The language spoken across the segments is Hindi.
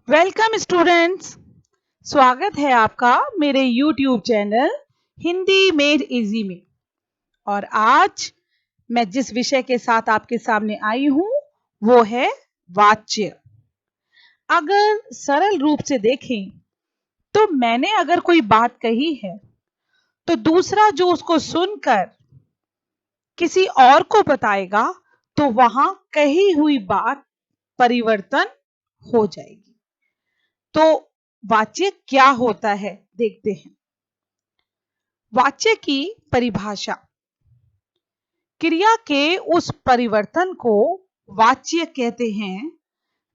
Welcome students. स्वागत है आपका मेरे YouTube channel Hindi made easy में। और आज मैं जिस विषय के साथ आपके सामने आई हूं वो है वाच्य। अगर सरल रूप से देखें तो मैंने अगर कोई बात कही है तो दूसरा जो उसको सुनकर किसी और को बताएगा तो वहां कही हुई बात परिवर्तन हो जाएगी। तो वाच्य क्या होता है देखते हैं। वाच्य की परिभाषा क्रिया के उस परिवर्तन को वाच्य कहते हैं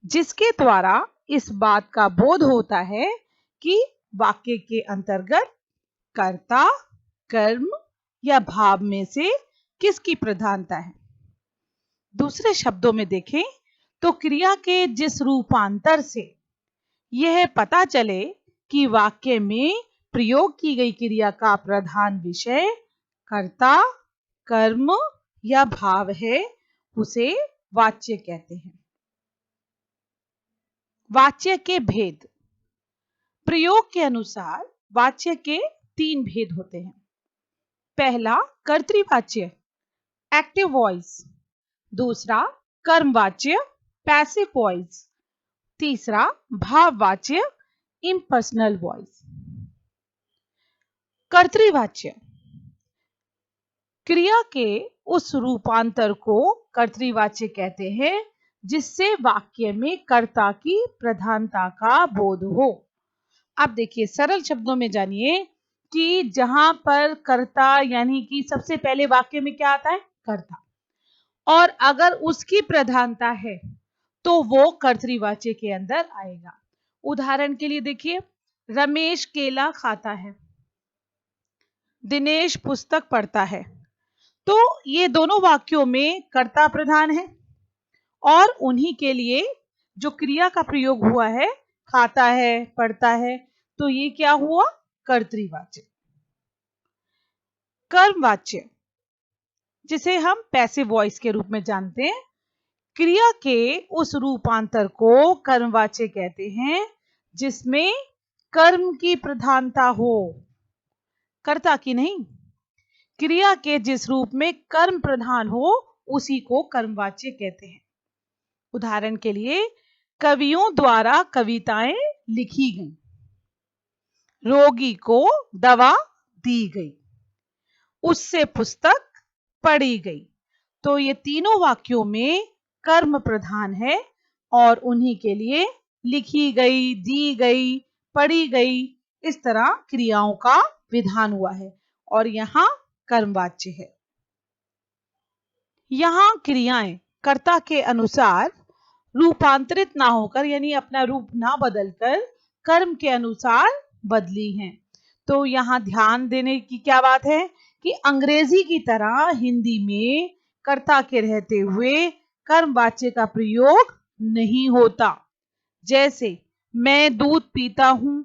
जिसके द्वारा इस बात का बोध होता है कि वाक्य के अंतर्गत कर्ता, कर्म या भाव में से किसकी प्रधानता है। दूसरे शब्दों में देखें तो क्रिया के जिस रूपांतर से यह पता चले कि वाक्य में प्रयोग की गई क्रिया का प्रधान विषय कर्ता, कर्म या भाव है, उसे वाच्य कहते हैं। वाच्य के भेद। प्रयोग के अनुसार वाच्य के 3 भेद होते हैं। पहला कर्तृवाच्य एक्टिव वॉइस, दूसरा कर्मवाच्य पैसिव वॉइस, तीसरा भाववाच्य इम्पर्सनल वॉइस। कर्तृवाच्य क्रिया के उस रूपांतर को कर्तृवाच्य कहते हैं जिससे वाक्य में कर्ता की प्रधानता का बोध हो। अब देखिए सरल शब्दों में जानिए कि जहां पर कर्ता यानी कि सबसे पहले वाक्य में क्या आता है कर्ता, और अगर उसकी प्रधानता है तो वो कर्तृवाच्य के अंदर आएगा। उदाहरण के लिए देखिए, रमेश केला खाता है, दिनेश पुस्तक पढ़ता है। तो ये दोनों वाक्यों में कर्ता प्रधान है और उन्हीं के लिए जो क्रिया का प्रयोग हुआ है खाता है, पढ़ता है, तो ये क्या हुआ कर्तृवाच्य। कर्मवाच्य जिसे हम पैसिव वॉइस के रूप में जानते हैं, क्रिया के उस रूपांतर को कर्मवाच्य कहते हैं जिसमें कर्म की प्रधानता हो, कर्ता की नहीं। क्रिया के जिस रूप में कर्म प्रधान हो उसी को कर्मवाच्य कहते हैं। उदाहरण के लिए, कवियों द्वारा कविताएं लिखी गई, रोगी को दवा दी गई, उससे पुस्तक पढ़ी गई। तो ये तीनों वाक्यों में कर्म प्रधान है और उन्हीं के लिए लिखी गई, दी गई, पढ़ी गई, इस तरह क्रियाओं का विधान हुआ है और यहाँ कर्मवाच्य है। यहाँ क्रियाएं कर्ता के अनुसार रूपांतरित ना होकर यानी अपना रूप ना बदलकर कर्म के अनुसार बदली हैं। तो यहाँ ध्यान देने की क्या बात है कि अंग्रेजी की तरह हिंदी में कर्ता के रहते हुए कर्मवाच्य का प्रयोग नहीं होता। जैसे मैं दूध पीता हूं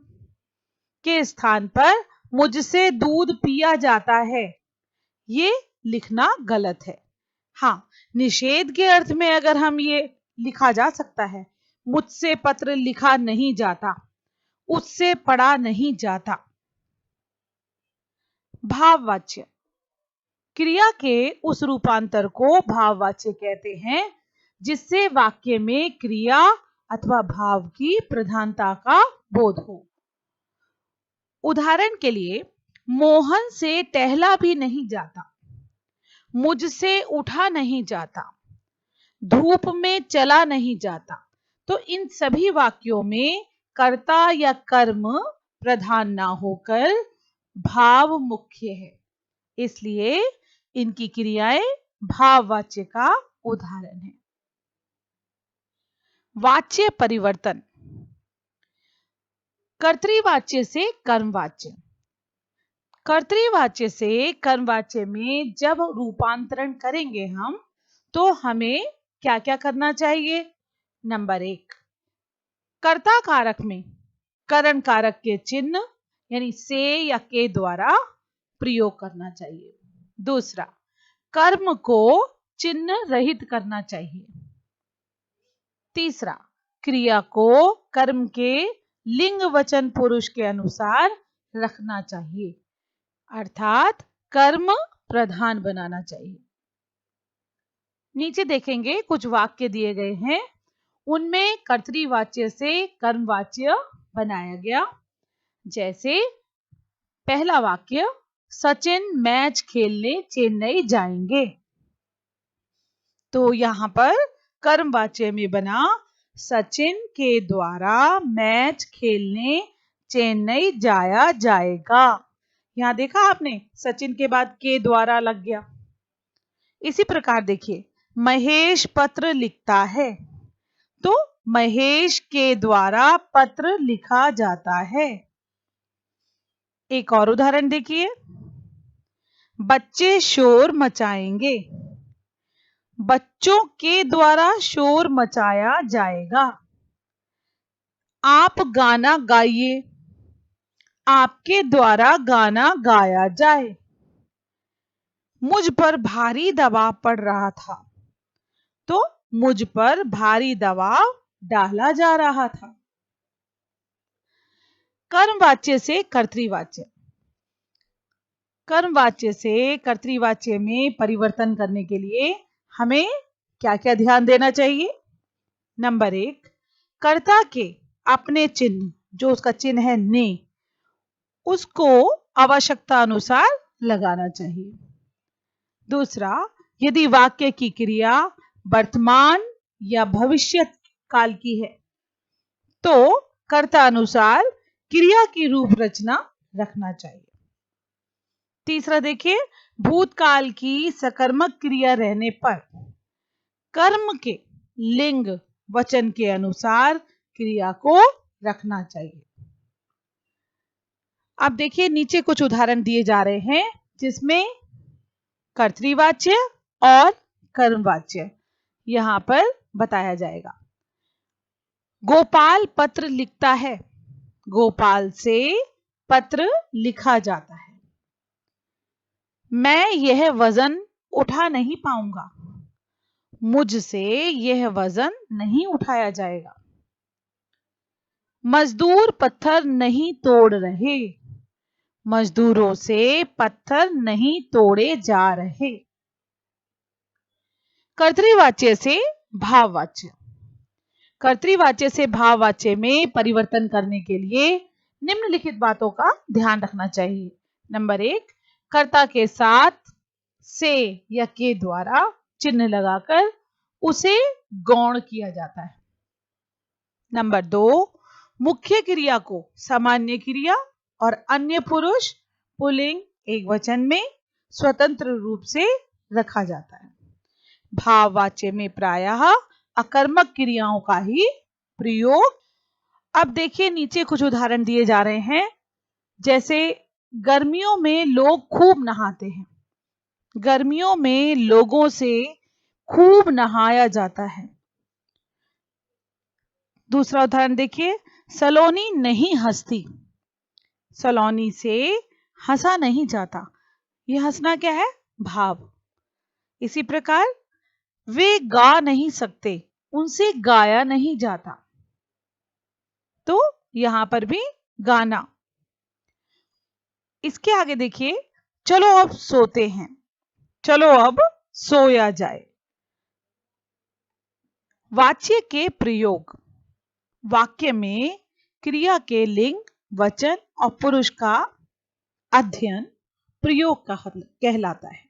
के स्थान पर मुझसे दूध पिया जाता है, ये लिखना गलत है। हाँ, निषेध के अर्थ में अगर हम ये लिखा जा सकता है, मुझसे पत्र लिखा नहीं जाता, उससे पढ़ा नहीं जाता। भाववाच्य क्रिया के उस रूपांतर को भाववाच्य कहते हैं जिससे वाक्य में क्रिया अथवा भाव की प्रधानता का बोध हो। उदाहरण के लिए, मोहन से टहला भी नहीं जाता, मुझसे उठा नहीं जाता, धूप में चला नहीं जाता। तो इन सभी वाक्यों में कर्ता या कर्म प्रधान ना होकर भाव मुख्य है, इसलिए इनकी क्रियाएं भाववाच्य का उदाहरण है। वाच्य परिवर्तन कर्तृवाच्य से कर्मवाच्य। कर्तृवाच्य से कर्मवाच्य में जब रूपांतरण करेंगे हम तो हमें क्या क्या करना चाहिए। नंबर 1, कर्ता कारक में करण कारक के चिन्ह यानी से या के द्वारा प्रयोग करना चाहिए। दूसरा, कर्म को चिन्ह रहित करना चाहिए। तीसरा, क्रिया को कर्म के लिंग वचन पुरुष के अनुसार रखना चाहिए, अर्थात कर्म प्रधान बनाना चाहिए। नीचे देखेंगे कुछ वाक्य दिए गए हैं, उनमें कर्तृवाच्य से कर्मवाच्य बनाया गया। जैसे पहला वाक्य, सचिन मैच खेलने चेन्नई जाएंगे। तो यहाँ पर कर्मवाच्य में बना सचिन के द्वारा मैच खेलने चेन्नई जाया जाएगा। यहाँ देखा आपने, सचिन के बाद के द्वारा लग गया। इसी प्रकार देखिए, महेश पत्र लिखता है, तो महेश के द्वारा पत्र लिखा जाता है। एक और उदाहरण देखिए, बच्चे शोर मचाएंगे, बच्चों के द्वारा शोर मचाया जाएगा। आप गाना गाइए, आपके द्वारा गाना गाया जाए। मुझ पर भारी दबाव पड़ रहा था, तो मुझ पर भारी दबाव डाला जा रहा था। कर्मवाच्य से कर्तृवाच्य। कर्मवाच्य से कर्तृवाच्य में परिवर्तन करने के लिए हमें क्या क्या ध्यान देना चाहिए? नंबर 1, कर्ता के अपने चिन्ह, जो उसका चिन्ह है ने, उसको आवश्यकता अनुसार लगाना चाहिए। दूसरा, यदि वाक्य की क्रिया वर्तमान या भविष्य काल की है, तो कर्ता अनुसार क्रिया की रूप रचना रखना चाहिए। तीसरा देखिए, भूतकाल की सकर्मक क्रिया रहने पर कर्म के लिंग वचन के अनुसार क्रिया को रखना चाहिए। अब देखिए, नीचे कुछ उदाहरण दिए जा रहे हैं जिसमें कर्तृवाच्य और कर्मवाच्य यहां पर बताया जाएगा। गोपाल पत्र लिखता है, गोपाल से पत्र लिखा जाता है। मैं यह वजन उठा नहीं पाऊंगा, मुझसे यह वजन नहीं उठाया जाएगा। मजदूर पत्थर नहीं तोड़ रहे, मजदूरों से पत्थर नहीं तोड़े जा रहे। कर्तृवाच्य से भाववाच्य। कर्तृवाच्य से भाववाच्य में परिवर्तन करने के लिए निम्नलिखित बातों का ध्यान रखना चाहिए। नंबर 1, कर्ता के साथ से या के द्वारा चिन्ह लगाकर उसे गौण किया जाता है। नंबर 2, मुख्य क्रिया को सामान्य क्रिया और अन्य पुरुष पुल्लिंग एकवचन में स्वतंत्र रूप से रखा जाता है। भाववाच्य में प्रायः अकर्मक क्रियाओं का ही प्रयोग। अब देखिए, नीचे कुछ उदाहरण दिए जा रहे हैं, जैसे गर्मियों में लोग खूब नहाते हैं, गर्मियों में लोगों से खूब नहाया जाता है। दूसरा उदाहरण देखिए, सलोनी नहीं हंसती, सलोनी से हंसा नहीं जाता। यह हंसना क्या है? भाव। इसी प्रकार, वे गा नहीं सकते, उनसे गाया नहीं जाता, तो यहां पर भी गाना। इसके आगे देखिए, चलो अब सोते हैं, चलो अब सोया जाए। वाच्य के प्रयोग। वाक्य में क्रिया के लिंग, वचन और पुरुष का अध्ययन प्रयोग कहलाता है।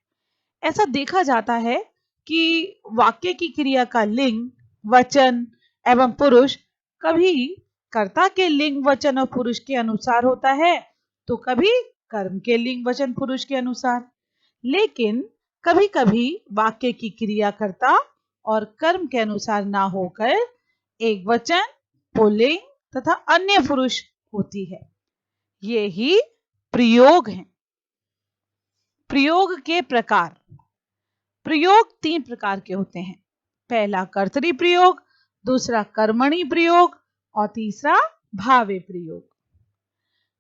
ऐसा देखा जाता है कि वाक्य की क्रिया का लिंग, वचन एवं पुरुष कभी कर्ता के लिंग, वचन और पुरुष के अनुसार होता है, तो कभी कर्म के लिंग, वचन, पुरुष के अनुसार। लेकिन कभी कभी वाक्य की क्रिया कर्ता और कर्म के अनुसार ना होकर एक वचन, पुल्लिंग तथा अन्य पुरुष होती है। ये ही प्रयोग हैं। प्रयोग के प्रकार। प्रयोग 3 प्रकार के होते हैं। पहला कर्तरी प्रयोग, दूसरा कर्मणी प्रयोग और तीसरा भावे प्रयोग।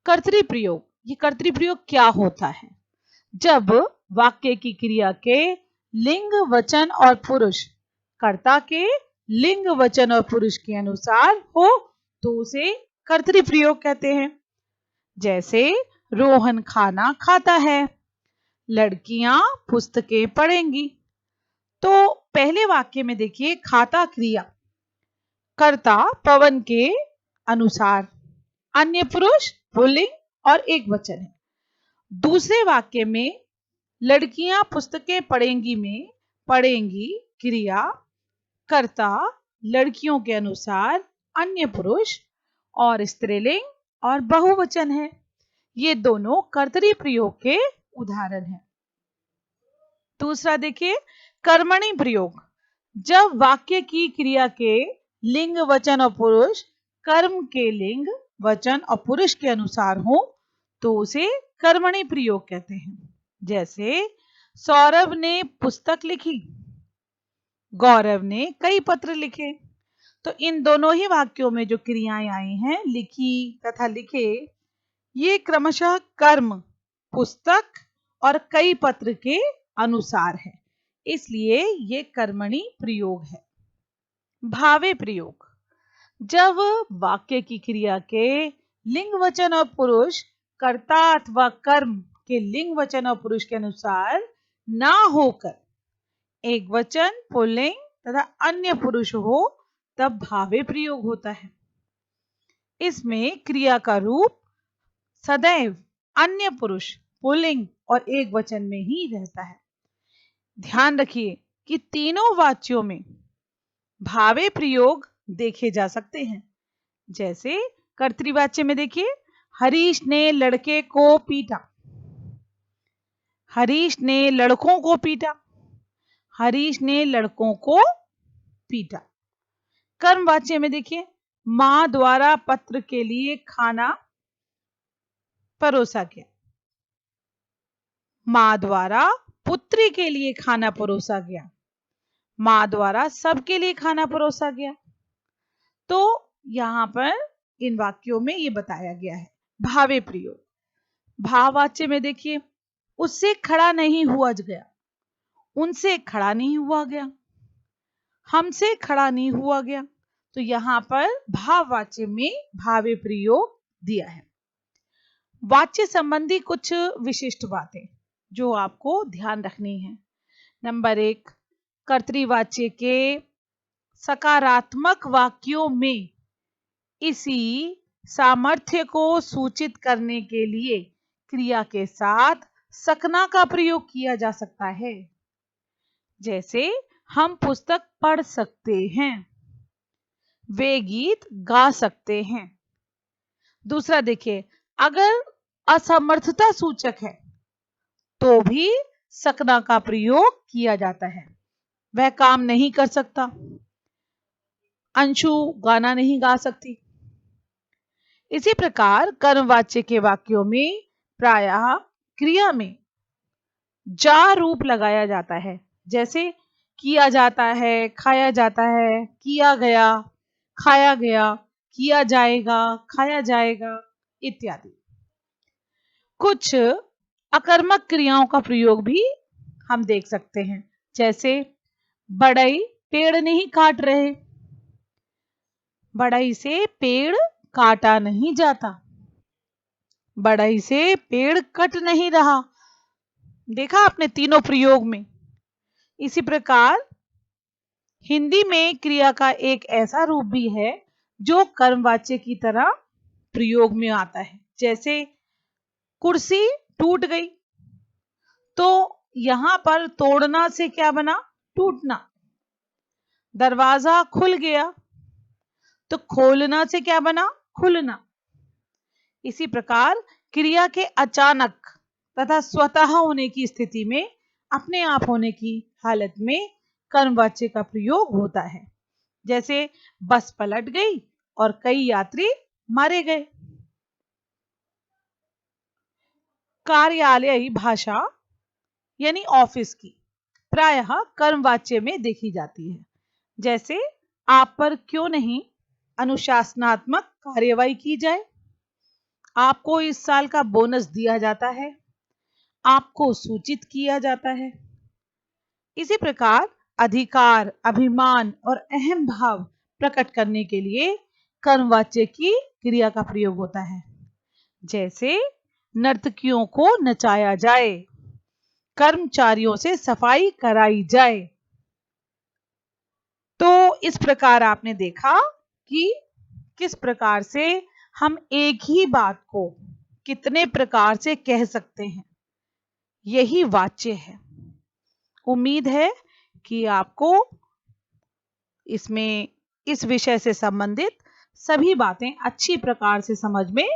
कर्तरी प्रयोग, ये कर्तरी प्रयोग क्या होता है? जब वाक्य की क्रिया के लिंग, वचन और पुरुष कर्ता के लिंग वचन और पुरुष के अनुसार हो तो उसे कर्तरी प्रयोग कहते हैं। जैसे रोहन खाना खाता है, लड़कियां पुस्तकें पढ़ेंगी। तो पहले वाक्य में देखिए, खाता क्रिया, कर्ता पवन के अनुसार, अन्य पुरुष पुल्लिंग और एक वचन है। दूसरे वाक्य में लड़कियां पुस्तकें पढ़ेंगी में पढ़ेंगी क्रिया, कर्ता लड़कियों के अनुसार, अन्य पुरुष और स्त्रीलिंग और बहुवचन है। ये दोनों कर्तरी प्रयोग के उदाहरण हैं। दूसरा देखिए, कर्मणी प्रयोग। जब वाक्य की क्रिया के लिंग वचन और पुरुष कर्म के लिंग वचन और पुरुष के अनुसार हो तो उसे कर्मणी प्रयोग कहते हैं। जैसे सौरभ ने पुस्तक लिखी, गौरव ने कई पत्र लिखे। तो इन दोनों ही वाक्यों में जो क्रियाएं आई हैं, लिखी तथा लिखे, ये क्रमशः कर्म पुस्तक और कई पत्र के अनुसार है, इसलिए ये कर्मणी प्रयोग है। भावे प्रयोग। जब वाक्य की क्रिया के लिंग वचन और पुरुष कर्ता अथवा कर्म के लिंग वचन और पुरुष के अनुसार ना होकर एक वचन पुल्लिंग तथा अन्य पुरुष हो तब भावे प्रयोग होता है। इसमें क्रिया का रूप सदैव अन्य पुरुष पुल्लिंग और एक वचन में ही रहता है। ध्यान रखिए कि तीनों वाच्यों में भावे प्रयोग देखे जा सकते हैं। जैसे कर्तृवाच्य में देखिए, हरीश ने लड़के को पीटा, हरीश ने लड़कों को पीटा, हरीश ने लड़कों को पीटा। कर्मवाच्य में देखिए, मां द्वारा पत्र के लिए खाना परोसा गया, मां द्वारा पुत्री के लिए खाना परोसा गया, मां द्वारा सबके लिए खाना परोसा गया। तो यहां पर इन वाक्यों में ये बताया गया है भावे प्रयोग। भाववाच्य में देखिए, उससे खड़ा नहीं हुआ गया, उनसे खड़ा नहीं हुआ गया, हमसे खड़ा नहीं हुआ गया। तो यहां पर भाववाच्य में भावे प्रयोग दिया है। वाच्य संबंधी कुछ विशिष्ट बातें जो आपको ध्यान रखनी है। नंबर 1, कर्तृवाच्य के सकारात्मक वाक्यों में इसी सामर्थ्य को सूचित करने के लिए क्रिया के साथ सकना का प्रयोग किया जा सकता है। जैसे हम पुस्तक पढ़ सकते हैं, वे गीत गा सकते हैं। दूसरा देखिए, अगर असमर्थता सूचक है तो भी सकना का प्रयोग किया जाता है। वह काम नहीं कर सकता, अंशु गाना नहीं गा सकती। इसी प्रकार कर्मवाच्य के वाक्यों में प्रायः क्रिया में जा रूप लगाया जाता है। जैसे किया जाता है, खाया जाता है, किया गया, खाया गया, किया जाएगा, खाया जाएगा इत्यादि। कुछ अकर्मक क्रियाओं का प्रयोग भी हम देख सकते हैं। जैसे बढ़ई पेड़ नहीं काट रहे, बढ़ई से पेड़ काटा नहीं जाता, बढ़ई से पेड़ कट नहीं रहा। देखा आपने तीनों प्रयोग में। इसी प्रकार हिंदी में क्रिया का एक ऐसा रूप भी है जो कर्मवाच्य की तरह प्रयोग में आता है। जैसे कुर्सी टूट गई, तो यहां पर तोड़ना से क्या बना? टूटना। दरवाजा खुल गया, तो खोलना से क्या बना? खुलना। इसी प्रकार क्रिया के अचानक तथा स्वतः होने की स्थिति में, अपने आप होने की हालत में कर्मवाच्य का प्रयोग होता है। जैसे बस पलट गई और कई यात्री मारे गए। कार्यालयी भाषा यानी ऑफिस की प्रायः कर्मवाच्य में देखी जाती है। जैसे आप पर क्यों नहीं अनुशासनात्मक कार्यवाही की जाए, आपको इस साल का बोनस दिया जाता है, आपको सूचित किया जाता है। इसी प्रकार अधिकार, अभिमान और अहम भाव प्रकट करने के लिए कर्मवाच्य की क्रिया का प्रयोग होता है। जैसे नर्तकियों को नचाया जाए, कर्मचारियों से सफाई कराई जाए। तो इस प्रकार आपने देखा कि किस प्रकार से हम एक ही बात को कितने प्रकार से कह सकते हैं। यही वाच्य है। उम्मीद है कि आपको इसमें इस विषय से संबंधित सभी बातें अच्छी प्रकार से समझ में